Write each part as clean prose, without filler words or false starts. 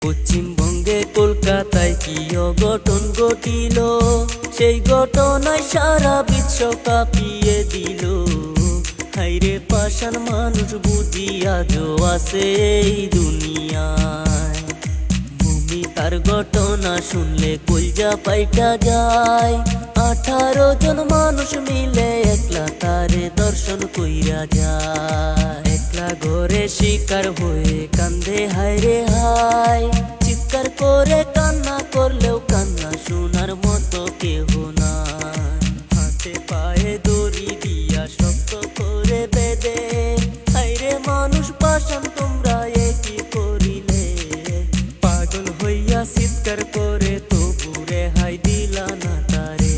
পশ্চিমবঙ্গে কলকাতায় কি অঘটন ঘটিল, সেই ঘটনায় সারা বিশ্ব কাঁপিয়ে দিল। হাইরে পাষাণ মানুষ বুঝি আজও আছে এই দুনিয়ায়। ভূমিকার ঘটনা শুনলে কলজা পাইটা যায়। 18 জন মানুষ মিলে একলা তারে দর্শন কইরা যায়। একলা ঘরে শিকার হয়ে কান্দে হায়রে হায়। চিৎকার করে কান্না করলেও কান্না শোনার মতো কেহ নাই। হাতে পায়ে দড়ি দিয়া শক্ত করে বেঁধে, হায়রে মানুষ পাষাণ তোমরা একই করিলে। পাগল হইয়া চিৎকার করে তবু রেহাই দিলা না তারে।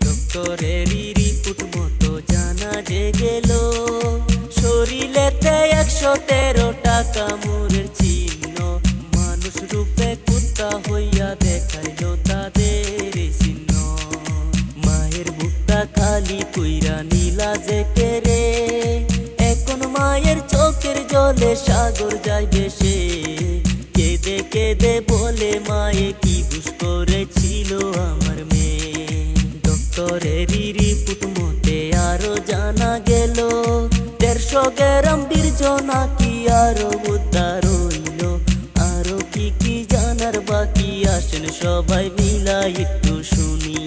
ডক্টরেরই রিপোর্ট মতো জানা যে গেল, শরীরেতে 113 টাকা মুরের চিহ্ন। মানুষ রূপে কুত্তা হইয়া দেখাইল তাদের চিহ্ন। মায়ের বুকটা খালি কইরা নীলা যে কেরে, এখন মায়ের চোখের জলে সাগর যাইবে সে। কেঁদে কেঁদে বলে মায়ে কি দুষ করেছিল আমার মেয়ে। ডক্টরেরই রিপোর্ট মতে আরো জানা গেল, 150 গ্রাম বীর্য নাকি আরো উদ্ধার হইল। আরো কি কি জানার বাকি, আসেন সবাই মিলা একটু শুনি।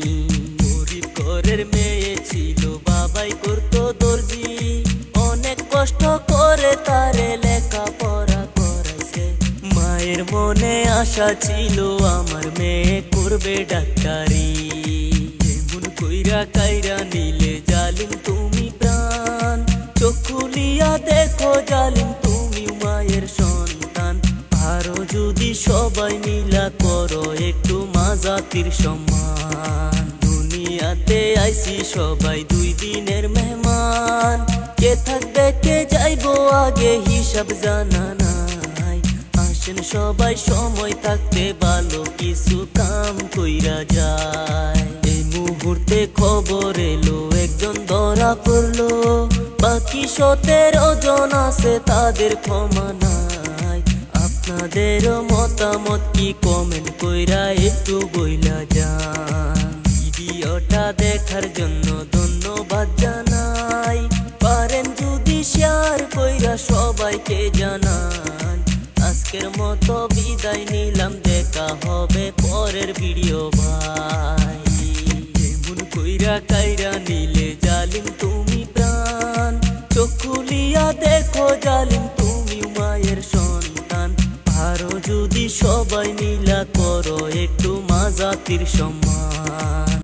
গরিব ঘরের মেয়ে ছিল, বাবাই করতো দর্জি। অনেক কষ্ট করে তারে লেখাপড়া করাইছে। মায়ের মনে আশা ছিল আমার মেয়ে করবে ডাক্তারি। এমন কইরা কাইরা নিলে জালিম তুমি প্রাণ। চোখ খুলিয়া দেখো জালিম তুমি মায়ের সন্তান। আরো যদি সবাই মিলা করো একটু মা জাতির সম্মান। দুনিয়াতে আইছি সবাই 2 দিনের মেহমান। কে থাকবে কে যাইবো আগে হিসাব জানা নাই। আসেন সবাই সময় থাকতে ভালো কিছু কাম কইরা যায়। এই মুহূর্তে খবর এলো একজন ধরা পড়লো, বাকি 17 জন আছে তাদের ক্ষমা নাই। আপনাদের মতামত কি কমেন্ট কইরা একটু বইলা যান। ভিডিওটা দেখার জন্য ধন্যবাদ জানাই। পারেন যদি শেয়ার কইরা সবাইকে জানান। আজকের মতো বিদায় নিলাম, দেখা হবে পরের ভিডিও ভাই। এমন কইরা কাইরা নিলে জালিম তুমি প্রাণ। চোখ খুলিয়া দেখো জালিম তুমি মায়ের সন্তান। আরো যদি সবাই মিলা করো একটু মা জাতির সম্মান।